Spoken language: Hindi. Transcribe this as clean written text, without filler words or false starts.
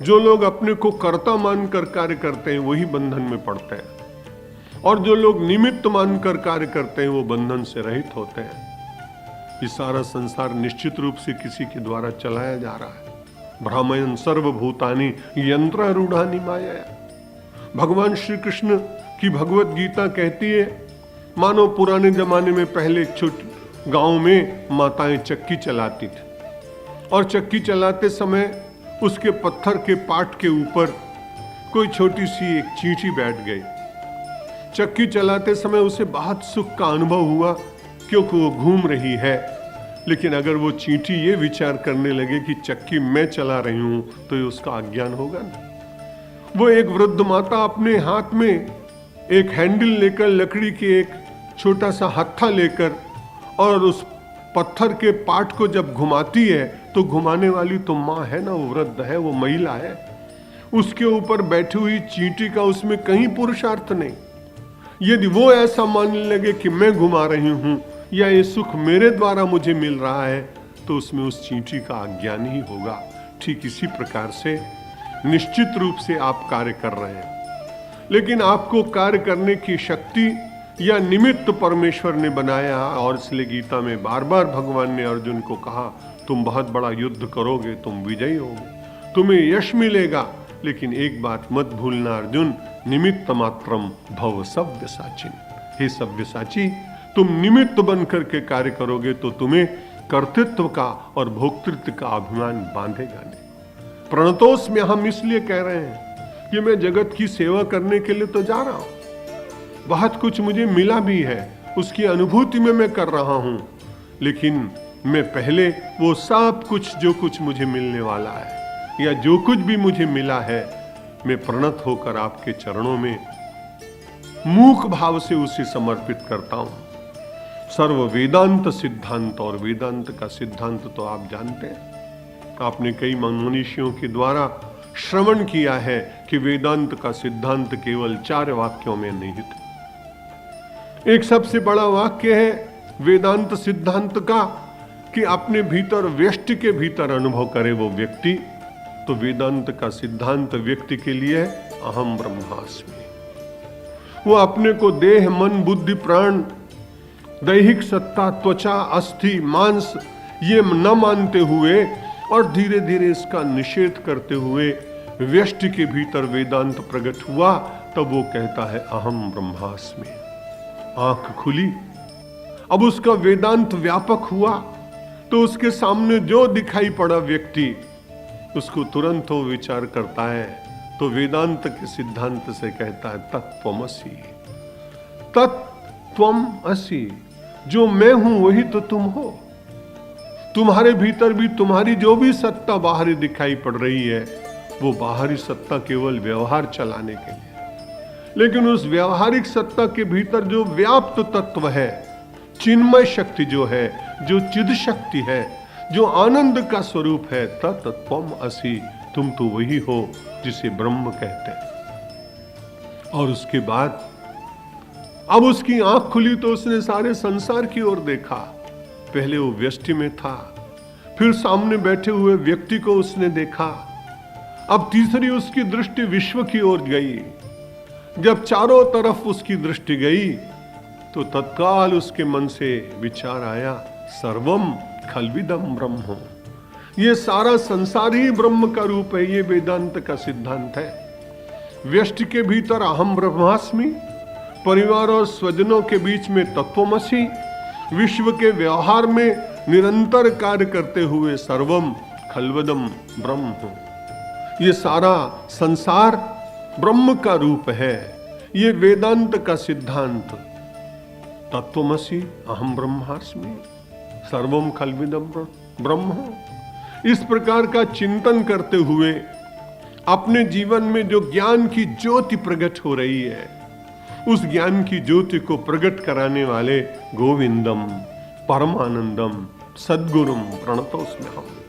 जो लोग अपने को कर्ता मानकर कार्य करते हैं वही बंधन में पड़ते हैं, और जो लोग निमित्त मानकर कार्य करते हैं वो बंधन से रहित होते हैं। ये सारा संसार निश्चित रूप से किसी के द्वारा चलाया जा रहा है। भ्रामयन् सर्वभूतानि यंत्रारूढ़ानि माया। भगवान श्री कृष्ण की भगवत गीता कहती है, मानो पुराने जमाने में पहले छोटे गांव में माताएं चक्की चलाती थी, और चक्की चलाते समय उसके पत्थर के पाट के ऊपर कोई छोटी सी एक चींटी बैठ गई। चक्की चलाते समय उसे बहुत सुख का अनुभव हुआ क्योंकि वो घूम रही है। लेकिन अगर वो चींटी ये विचार करने लगे कि चक्की मैं चला रही हूं तो ये उसका अज्ञान होगा ना। वो एक वृद्ध माता अपने हाथ में एक हैंडल लेकर, लकड़ी के एक छोटा सा हत्था लेकर, और उस पत्थर के पाट को जब घुमाती है तो घुमाने वाली तो माँ है ना, वो वृद्ध है, वो महिला है। उसके ऊपर बैठी हुई चींटी का उसमें कहीं पुरुषार्थ नहीं। यदि वो ऐसा मानने लगे कि मैं घुमा रही हूं या ये सुख मेरे द्वारा मुझे मिल रहा है, तो उसमें उस चींटी का अज्ञान ही होगा। ठीक इसी प्रकार से निश्चित रूप से आप कार्य कर रहे हैं, लेकिन आपको कार्य करने की शक्ति या निमित्त परमेश्वर ने बनाया। और इसलिए गीता में बार बार भगवान ने अर्जुन को कहा, तुम बहुत बड़ा युद्ध करोगे, तुम विजयी होगे, तुम्हें यश मिलेगा, लेकिन एक बात मत भूलना अर्जुन, निमित्त मात्रम भव सव्यसाचिन। हे सव्यसाची, तुम निमित्त बन करके कार्य करोगे तो तुम्हें कर्तृत्व का और भोक्तृत्व का अभिमान बांधेगा नहीं। प्रणतोस्म्य, हम इसलिए कह रहे हैं कि मैं जगत की सेवा करने के लिए तो जा रहा हूं, बहुत कुछ मुझे मिला भी है, उसकी अनुभूति में मैं कर रहा हूं, लेकिन मैं पहले वो सब कुछ जो कुछ मुझे मिलने वाला है या जो कुछ भी मुझे मिला है, मैं प्रणत होकर आपके चरणों में मूक भाव से उसे समर्पित करता हूं। सर्व वेदांत सिद्धांत, और वेदांत का सिद्धांत तो आप जानते हैं, आपने कई मनुष्यों के द्वारा श्रवण किया है कि वेदांत का सिद्धांत केवल 4 वाक्यों में निहित है। एक सबसे बड़ा वाक्य है वेदांत सिद्धांत का कि अपने भीतर, व्यष्टि के भीतर अनुभव करे वो व्यक्ति। तो वेदांत का सिद्धांत व्यक्ति के लिए अहम ब्रह्मास्मि। वो अपने को देह, मन, बुद्धि, प्राण, दैहिक सत्ता, त्वचा, अस्थि, मांस ये न मानते हुए और धीरे धीरे इसका निषेध करते हुए व्यष्टि के भीतर वेदांत प्रकट हुआ, तब वो कहता है अहम ब्रह्मास्मि। आंख खुली, अब उसका वेदांत व्यापक हुआ, तो उसके सामने जो दिखाई पड़ा व्यक्ति, उसको तुरंत वो विचार करता है, तो वेदांत के सिद्धांत से कहता है तत्त्वमसि। तत्त्वमसि, जो मैं हूं वही तो तुम हो। तुम्हारे भीतर भी तुम्हारी जो भी सत्ता बाहरी दिखाई पड़ रही है, वो बाहरी सत्ता केवल व्यवहार चलाने के लिए, लेकिन उस व्यवहारिक सत्ता के भीतर जो व्याप्त तत्व है, चिन्मय शक्ति जो है, जो चिद शक्ति है, जो आनंद का स्वरूप है, तत्त्वम असि, तुम तो वही हो जिसे ब्रह्म कहते हैं। और उसके बाद अब उसकी आंख खुली तो उसने सारे संसार की ओर देखा। पहले वो व्यष्टि में था, फिर सामने बैठे हुए व्यक्ति को उसने देखा, अब तीसरी उसकी दृष्टि विश्व की ओर गई। जब चारों तरफ उसकी दृष्टि गई तो तत्काल उसके मन से विचार आया, सर्वम खल्विदम ब्रह्म, ये सारा संसार ही ब्रह्म का रूप है। ये वेदांत का सिद्धांत है। व्यष्टि के भीतर अहम ब्रह्मास्मि, परिवार और स्वजनों के बीच में तत्वमसि, विश्व के व्यवहार में निरंतर कार्य करते हुए सर्वम खल्वदम ब्रह्म, ये सारा संसार ब्रह्म का रूप है। ये वेदांत का सिद्धांत, तत्वमसि अहम ब्रह्मास्मि सर्वम खल्विदम ब्रह्म, इस प्रकार का चिंतन करते हुए अपने जीवन में जो ज्ञान की ज्योति प्रकट हो रही है, उस ज्ञान की ज्योति को प्रकट कराने वाले गोविंदम परमानंदम सद्गुरुम प्रणतोस्म्यहम्।